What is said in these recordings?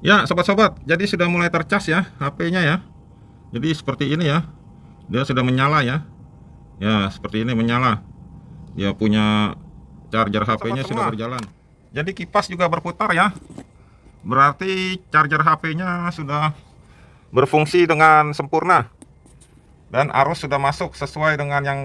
Ya, sobat-sobat, jadi sudah mulai tercas ya HP-nya ya. Jadi seperti ini ya. Dia sudah menyala ya. Ya, seperti ini menyala. Dia punya charger HP-nya sudah berjalan. Jadi kipas juga berputar ya. Berarti charger HP-nya sudah berfungsi dengan sempurna. Dan arus sudah masuk sesuai dengan yang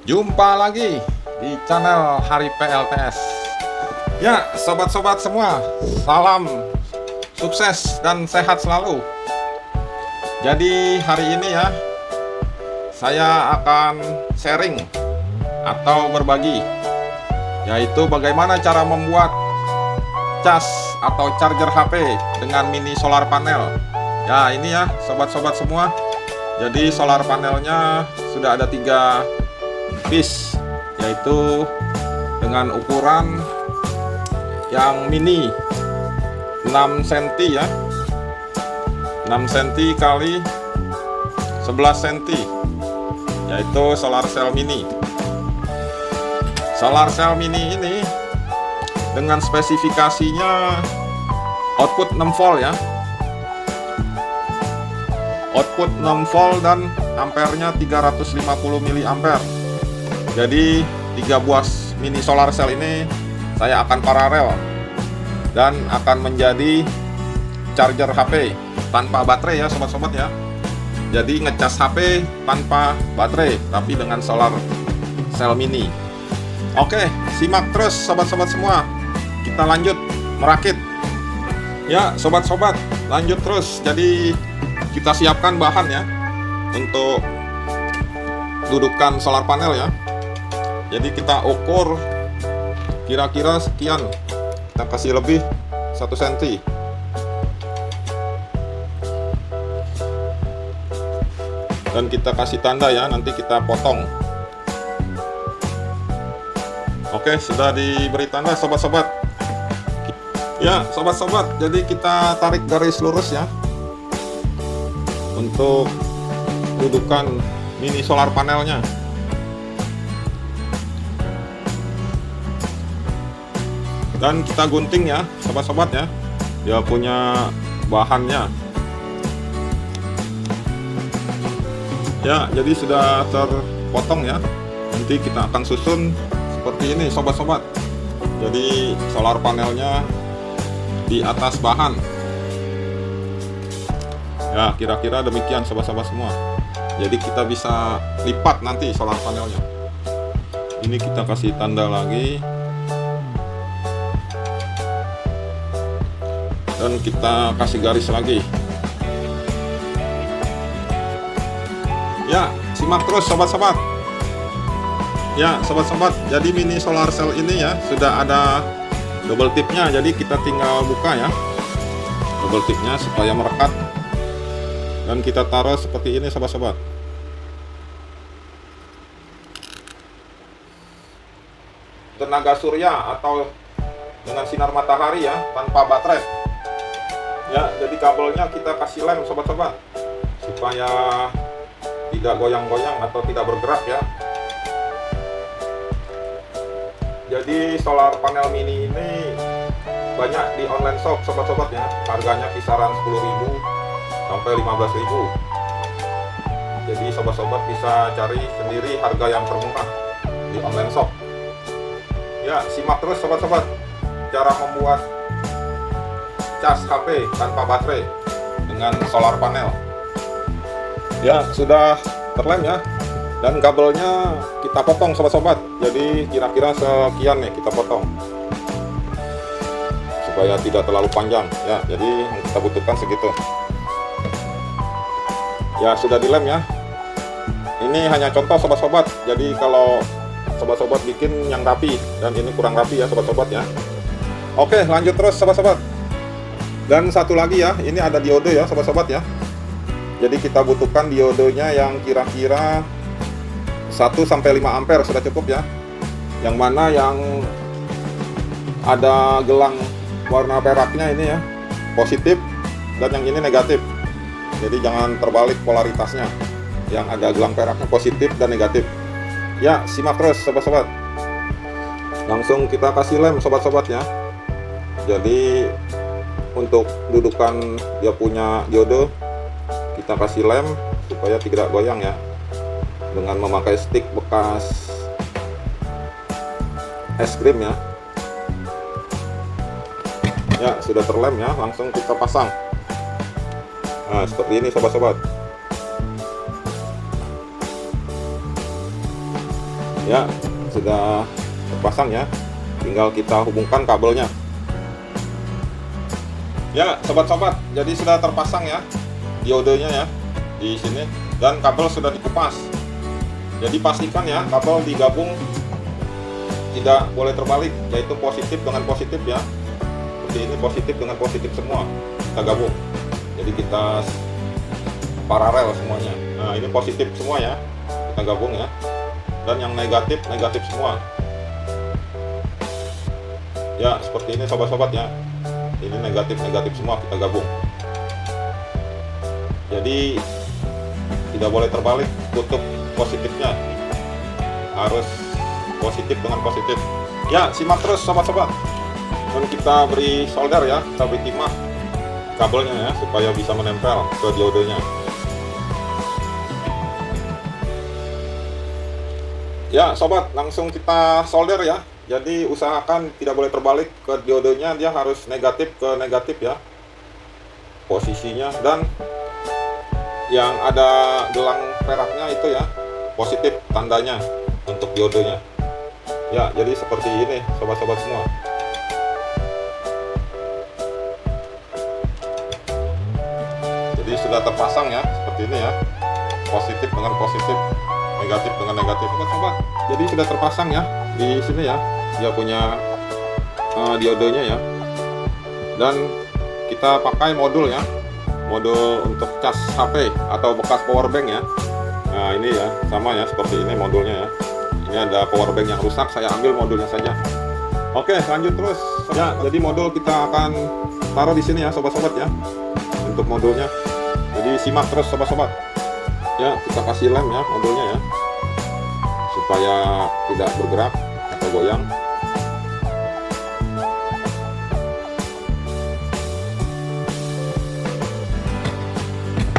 jumpa lagi di channel Hari PLTS. Ya, sobat-sobat semua, salam sukses dan sehat selalu. Jadi hari ini ya, saya akan sharing atau berbagi, yaitu bagaimana cara membuat cas atau charger HP dengan mini solar panel. Ya, ini ya sobat-sobat semua. Jadi solar panelnya sudah ada 3 piece, yaitu dengan ukuran yang mini 6 cm ya, 6 cm kali 11 cm, yaitu solar cell mini. Solar cell mini ini dengan spesifikasinya output 6 volt ya, output 6 volt dan ampernya 350 mA. Jadi 3 buah mini solar cell ini saya akan paralel dan akan menjadi charger HP tanpa baterai ya sobat-sobat ya. Jadi ngecas HP tanpa baterai tapi dengan solar cell mini. Oke, simak terus sobat-sobat semua. Kita lanjut merakit. Ya sobat-sobat, lanjut terus. Jadi kita siapkan bahan ya untuk dudukan solar panel ya. Jadi kita ukur kira-kira sekian, kita kasih lebih 1 cm. Dan kita kasih tanda ya, nanti kita potong. Oke, sudah diberi tanda sobat-sobat. Ya sobat-sobat, jadi kita tarik garis lurus ya untuk dudukan mini solar panelnya. Dan kita gunting ya sobat-sobat ya, dia punya bahannya ya. Jadi sudah terpotong ya, nanti kita akan susun seperti ini sobat-sobat. Jadi solar panelnya di atas bahan ya, kira-kira demikian sobat-sobat semua. Jadi kita bisa lipat nanti solar panelnya. Ini kita kasih tanda lagi dan kita kasih garis lagi ya. Simak terus sobat-sobat ya sobat-sobat. Jadi mini solar cell ini ya sudah ada double tipnya, jadi kita tinggal buka ya double tipnya supaya merekat, dan kita taruh seperti ini sobat-sobat. Tenaga surya atau dengan sinar matahari ya, tanpa baterai ya. Jadi kabelnya kita kasih lem sobat-sobat supaya tidak goyang-goyang atau tidak bergerak ya. Jadi solar panel mini ini banyak di online shop sobat-sobat ya, harganya kisaran 10.000 sampai 15.000. Jadi sobat-sobat bisa cari sendiri harga yang termurah di online shop ya. Simak terus sobat-sobat cara membuat cas HP tanpa baterai dengan solar panel ya. Sudah terlem ya, dan kabelnya kita potong sobat-sobat. Jadi kira-kira sekian nih kita potong supaya tidak terlalu panjang ya. Jadi yang kita butuhkan segitu ya. Sudah dilem ya. Ini hanya contoh sobat-sobat, jadi kalau sobat-sobat bikin yang rapi, dan ini kurang rapi ya sobat-sobat ya. Oke, lanjut terus sobat-sobat. Dan satu lagi ya, ini ada diode ya sobat-sobat ya. Jadi kita butuhkan diodenya yang kira-kira 1 sampai 5 ampere sudah cukup ya. Yang mana yang ada gelang warna peraknya ini ya, positif, dan yang ini negatif. Jadi jangan terbalik polaritasnya. Yang ada gelang peraknya positif dan negatif. Ya, simak terus sobat-sobat. langsung kita kasih lem sobat-sobat ya. Jadi untuk dudukan dia punya diode, kita kasih lem supaya tidak goyang ya, dengan memakai stick bekas es krim ya. Ya, sudah terlem ya, langsung kita pasang. Nah, seperti ini sobat-sobat. Ya, sudah terpasang ya. Tinggal kita hubungkan kabelnya. Ya, sobat-sobat, jadi sudah terpasang ya diodenya ya di sini, dan kabel sudah dikupas. Jadi pastikan ya kabel digabung, tidak boleh terbalik, yaitu positif dengan positif ya. Seperti ini, positif dengan positif semua kita gabung. Jadi kita paralel semuanya. Nah, ini positif semua ya, kita gabung ya. Dan yang negatif negatif semua. Ya, seperti ini sobat-sobat ya. Ini negatif negatif semua kita gabung. Jadi tidak boleh terbalik, kutub positifnya harus positif dengan positif. Ya, simak terus sobat-sobat. Dan kita beri solder ya, kita beri timah kabelnya ya, supaya bisa menempel ke diodenya. Ya sobat, langsung kita solder ya. Jadi usahakan tidak boleh terbalik ke diodenya, dia harus negatif ke negatif ya posisinya. Dan yang ada gelang peraknya itu ya positif tandanya untuk diodenya. Ya, jadi seperti ini sobat-sobat semua. Jadi sudah terpasang ya, seperti ini ya, positif dengan positif, negatif dengan negatif sobat-sobat. Jadi sudah terpasang ya di sini ya, dia punya diodenya ya. Dan kita pakai modul ya, modul untuk cas HP atau bekas power bank ya. Nah ini ya, sama ya seperti ini modulnya ya. Ini ada power bank yang rusak, saya ambil modulnya saja. Oke, lanjut terus ya. Jadi modul kita akan taruh di sini ya sobat-sobat ya, untuk modulnya. Jadi simak terus sobat-sobat ya, kita kasih lem ya modulnya ya, supaya tidak bergerak atau goyang.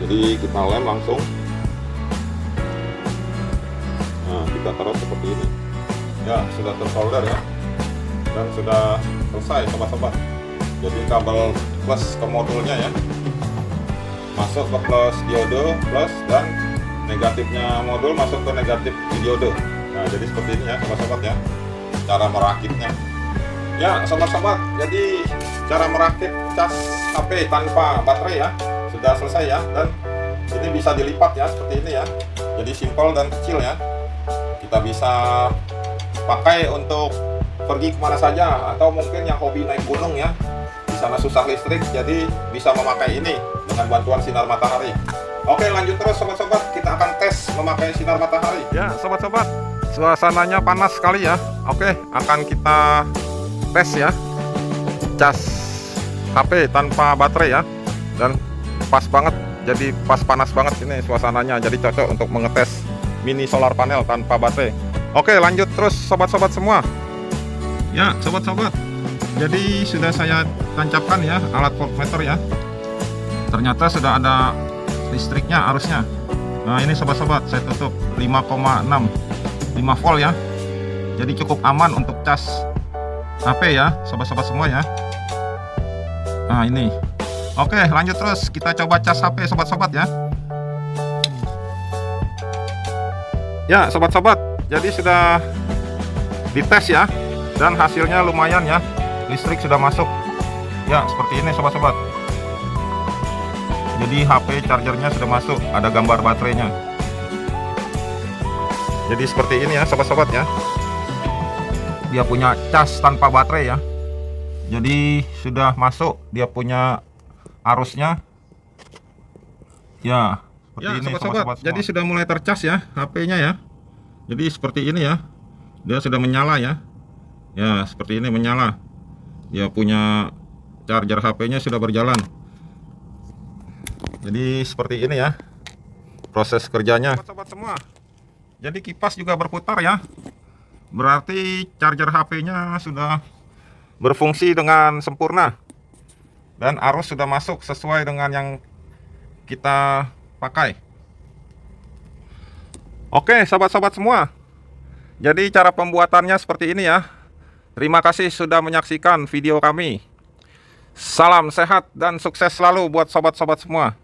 Jadi kita lem langsung. Nah, kita taruh seperti ini ya, sudah tersolder ya, dan sudah selesai sobat-sobat. Jadi kabel plus ke modulnya ya masuk ke plus diode plus, dan negatifnya modul masuk ke negatif diode. Nah, jadi seperti ini ya sobat-sobat ya cara merakitnya. Ya sobat-sobat, jadi cara merakit cas HP tanpa baterai ya sudah selesai ya. Dan ini bisa dilipat ya seperti ini ya, jadi simpel dan kecil ya. Kita bisa pakai untuk pergi kemana saja, atau mungkin yang hobi naik gunung ya, di sana susah listrik, jadi bisa memakai ini dengan bantuan sinar matahari. Oke, lanjut terus sobat-sobat, kita akan tes memakai sinar matahari. Ya sobat-sobat, suasananya panas sekali ya. Oke, akan kita tes ya cas HP tanpa baterai ya, dan pas banget, jadi pas panas banget ini suasananya, jadi cocok untuk mengetes mini solar panel tanpa baterai. Oke, lanjut terus sobat-sobat semua. Ya sobat-sobat, jadi sudah saya tancapkan ya alat voltmeter ya. Ternyata sudah ada listriknya, arusnya. Nah ini sobat-sobat, saya tutup 5,6 5 volt ya. Jadi cukup aman untuk cas HP ya sobat-sobat semua ya. Nah ini. Oke, lanjut terus, kita coba cas HP sobat-sobat ya. Ya sobat-sobat, jadi sudah dites ya, dan hasilnya lumayan ya, listrik sudah masuk ya, seperti ini sobat-sobat. Jadi HP chargernya sudah masuk, ada gambar baterainya. Jadi seperti ini ya sobat-sobat ya, dia punya cas tanpa baterai ya. Jadi sudah masuk, dia punya arusnya ya, seperti ini sobat-sobat. Jadi sudah mulai tercas ya HP-nya ya. Jadi seperti ini ya, dia sudah menyala ya. Ya seperti ini menyala, dia punya charger HP-nya sudah berjalan. Jadi seperti ini ya proses kerjanya sobat-sobat semua. Jadi kipas juga berputar ya, Berarti charger HP-nya sudah berfungsi dengan sempurna dan arus sudah masuk sesuai dengan yang kita pakai. Oke, sobat-sobat semua. Jadi cara pembuatannya seperti ini ya. Terima kasih sudah menyaksikan video kami. Salam sehat dan sukses selalu buat sobat-sobat semua.